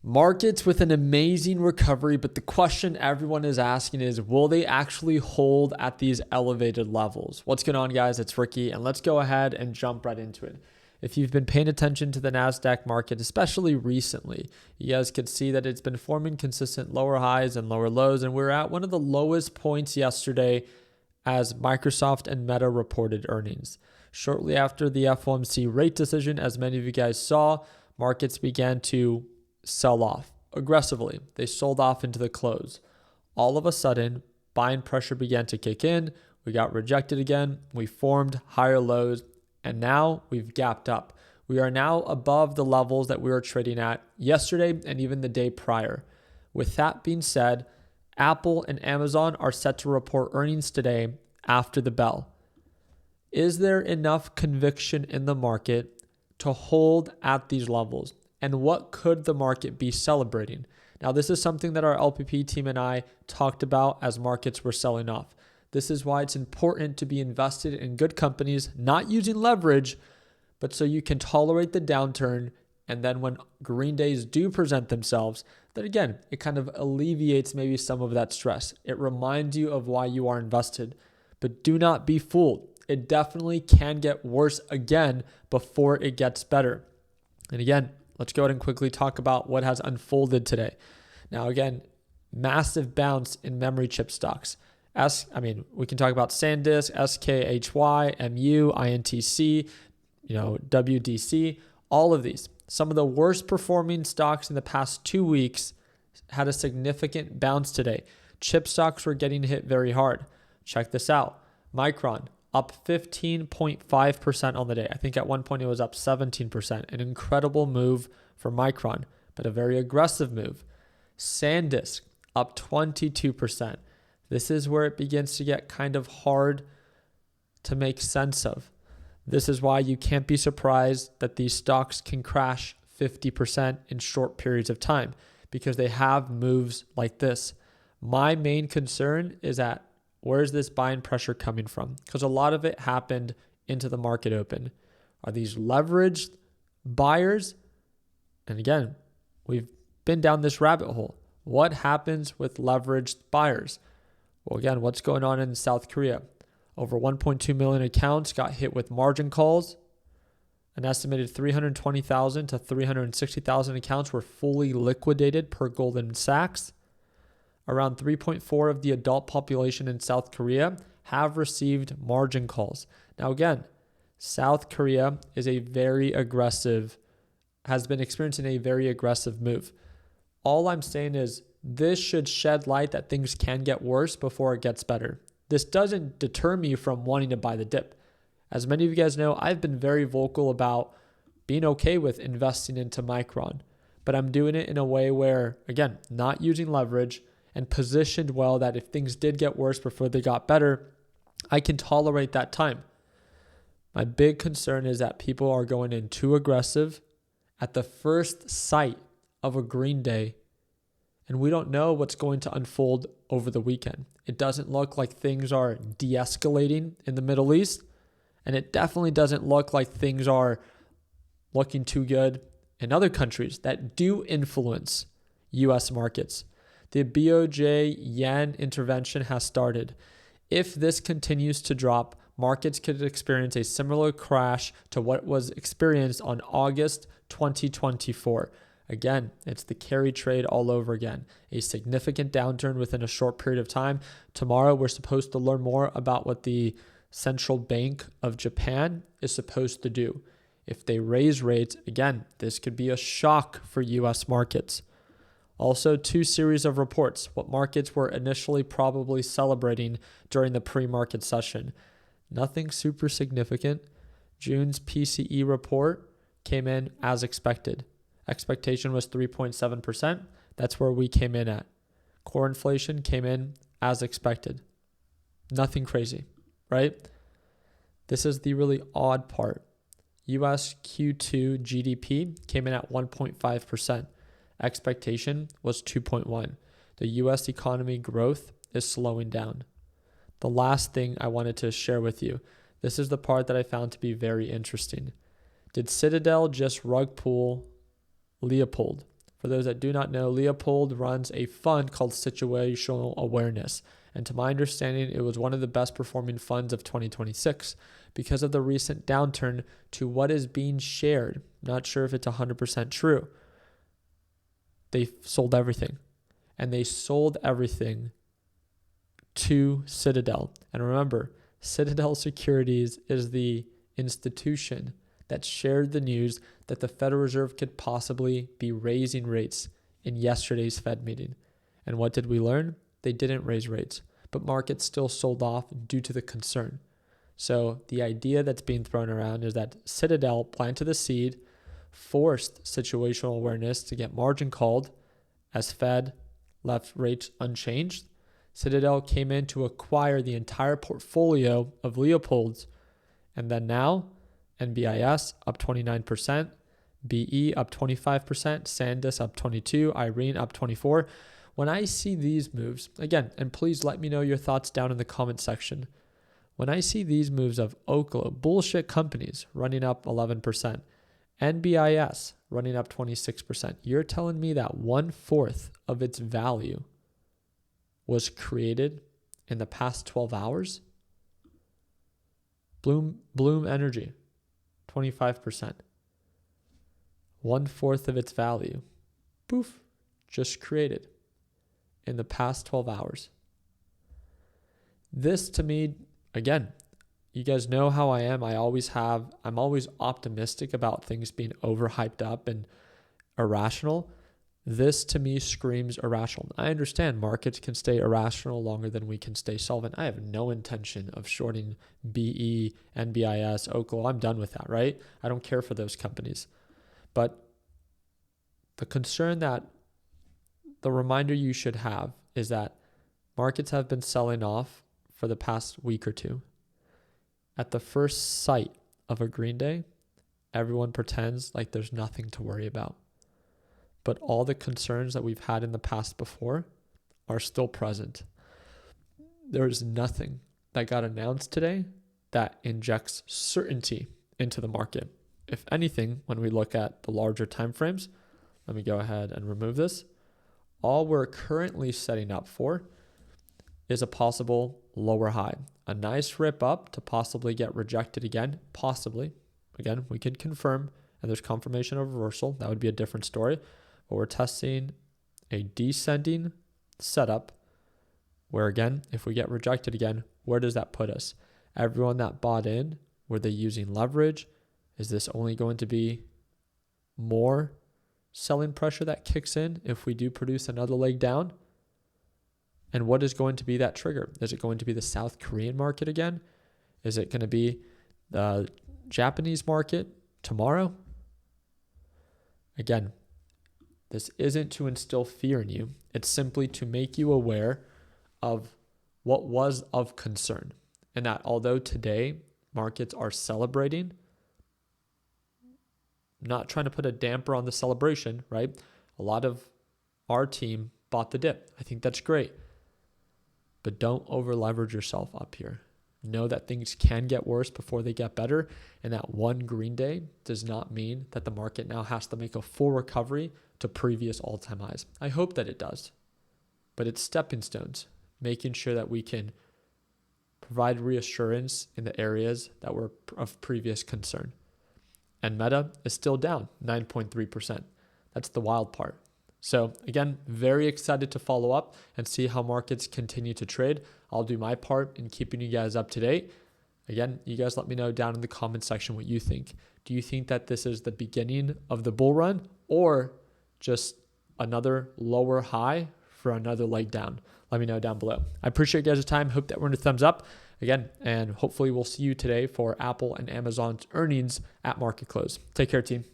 Markets with an amazing recovery, but the question everyone is asking is, will they actually hold at these elevated levels? What's going on, guys? It's Ricky, and let's go ahead and jump right into it. If you've been paying attention to the NASDAQ market, especially recently, you guys could see that it's been forming consistent lower highs and lower lows, and we're at one of the lowest points yesterday as Microsoft and Meta reported earnings. Shortly after the FOMC rate decision, as many of you guys saw, markets began to sell off aggressively. They sold off into the close. All of a sudden, buying pressure began to kick in. We got rejected again. We formed higher lows, and now we've gapped up. We are now above the levels that we were trading at yesterday and even the day prior. With that being said, Apple and Amazon are set to report earnings today after the bell. Is there enough conviction in the market to hold at these levels? And what could the market be celebrating? Now, this is something that our LPP team and I talked about as markets were selling off. This is why it's important to be invested in good companies, not using leverage, but so you can tolerate the downturn. And then when green days do present themselves, then again, it kind of alleviates maybe some of that stress. It reminds you of why you are invested. But do not be fooled. It definitely can get worse again before it gets better. And again, let's go ahead and quickly talk about what has unfolded today. Now, again, massive bounce in memory chip stocks. We can talk about SanDisk, SKHY, MU, INTC, WDC, all of these. Some of the worst performing stocks in the past 2 weeks had a significant bounce today. Chip stocks were getting hit very hard. Check this out. Micron, up 15.5% on the day. I think at one point it was up 17%. An incredible move for Micron, but a very aggressive move. SanDisk, up 22%. This is where it begins to get kind of hard to make sense of. This is why you can't be surprised that these stocks can crash 50% in short periods of time, because they have moves like this. My main concern is that where's this buying pressure coming from? Because a lot of it happened into the market open. Are these leveraged buyers? And again, we've been down this rabbit hole. What happens with leveraged buyers? Well, again, what's going on in South Korea? Over 1.2 million accounts got hit with margin calls. An estimated 320,000 to 360,000 accounts were fully liquidated per Goldman Sachs. Around 3.4% of the adult population in South Korea have received margin calls. Now again, South Korea has been experiencing a very aggressive move. All I'm saying is this should shed light that things can get worse before it gets better. This doesn't deter me from wanting to buy the dip. As many of you guys know, I've been very vocal about being okay with investing into Micron, but I'm doing it in a way where, again, not using leverage, and positioned well that if things did get worse before they got better, I can tolerate that time. My big concern is that people are going in too aggressive at the first sight of a green day, and we don't know what's going to unfold over the weekend. It doesn't look like things are de-escalating in the Middle East, and it definitely doesn't look like things are looking too good in other countries that do influence U.S. markets. The BOJ yen intervention has started. If this continues to drop, markets could experience a similar crash to what was experienced on August 2024. Again, it's the carry trade all over again. A significant downturn within a short period of time. Tomorrow, we're supposed to learn more about what the Central Bank of Japan is supposed to do. If they raise rates, again, this could be a shock for U.S. markets. Also, 2 series of reports, what markets were initially probably celebrating during the pre-market session. Nothing super significant. June's PCE report came in as expected. Expectation was 3.7%. That's where we came in at. Core inflation came in as expected. Nothing crazy, right? This is the really odd part. US Q2 GDP came in at 1.5%. Expectation was 2.1. The U.S. economy growth is slowing down. The last thing I wanted to share with you, this is the part that I found to be very interesting. Did Citadel just rug pull Leopold For those that do not know, Leopold runs a fund called Situational Awareness. And to my understanding, it was one of the best performing funds of 2026 because of the recent downturn to what is being shared. Not sure if it's 100% true. They sold everything. And they sold everything to Citadel. And remember, Citadel Securities is the institution that shared the news that the Federal Reserve could possibly be raising rates in yesterday's Fed meeting. And what did we learn? They didn't raise rates, but markets still sold off due to the concern. So the idea that's being thrown around is that Citadel planted the seed, forced situational awareness to get margin called as Fed left rates unchanged. Citadel came in to acquire the entire portfolio of Leopold's, and then now NBIS up 29%, BE up 25%, Sandus up 22%, Irene up 24%. When I see these moves, again, and please let me know your thoughts down in the comment section. When I see these moves of Oklo, bullshit companies running up 11%, NBIS running up 26%, you're telling me that 1/4 of its value was created in the past 12 hours? Bloom Energy, 25%. 1/4 of its value, poof, just created in the past 12 hours. This to me, again, you guys know how I am. I'm always optimistic about things being overhyped up and irrational. This to me screams irrational. I understand markets can stay irrational longer than we can stay solvent. I have no intention of shorting BE, NBIS, Oklo. I'm done with that, right? I don't care for those companies. But the concern that the reminder you should have is that markets have been selling off for the past week or two. At the first sight of a green day, everyone pretends like there's nothing to worry about. But all the concerns that we've had in the past before are still present. There is nothing that got announced today that injects certainty into the market. If anything, when we look at the larger time frames, let me go ahead and remove this. All we're currently setting up for is a possible lower high. A nice rip up to possibly get rejected again, possibly. Again, we could confirm, and there's confirmation of reversal. That would be a different story. But we're testing a descending setup where, again, if we get rejected again, where does that put us? Everyone that bought in, were they using leverage? Is this only going to be more selling pressure that kicks in if we do produce another leg down? And what is going to be that trigger? Is it going to be the South Korean market again? Is it going to be the Japanese market tomorrow? Again, this isn't to instill fear in you. It's simply to make you aware of what was of concern. And that although today markets are celebrating, not trying to put a damper on the celebration, right? A lot of our team bought the dip. I think that's great. But don't over leverage yourself up here. Know that things can get worse before they get better. And that one green day does not mean that the market now has to make a full recovery to previous all-time highs. I hope that it does. But it's stepping stones, making sure that we can provide reassurance in the areas that were of previous concern. And Meta is still down 9.3%. That's the wild part. So again, very excited to follow up and see how markets continue to trade. I'll do my part in keeping you guys up to date. Again, you guys let me know down in the comment section what you think. Do you think that this is the beginning of the bull run or just another lower high for another leg down? Let me know down below. I appreciate you guys' time. Hope that we're in a thumbs up again, and hopefully we'll see you today for Apple and Amazon's earnings at market close. Take care, team.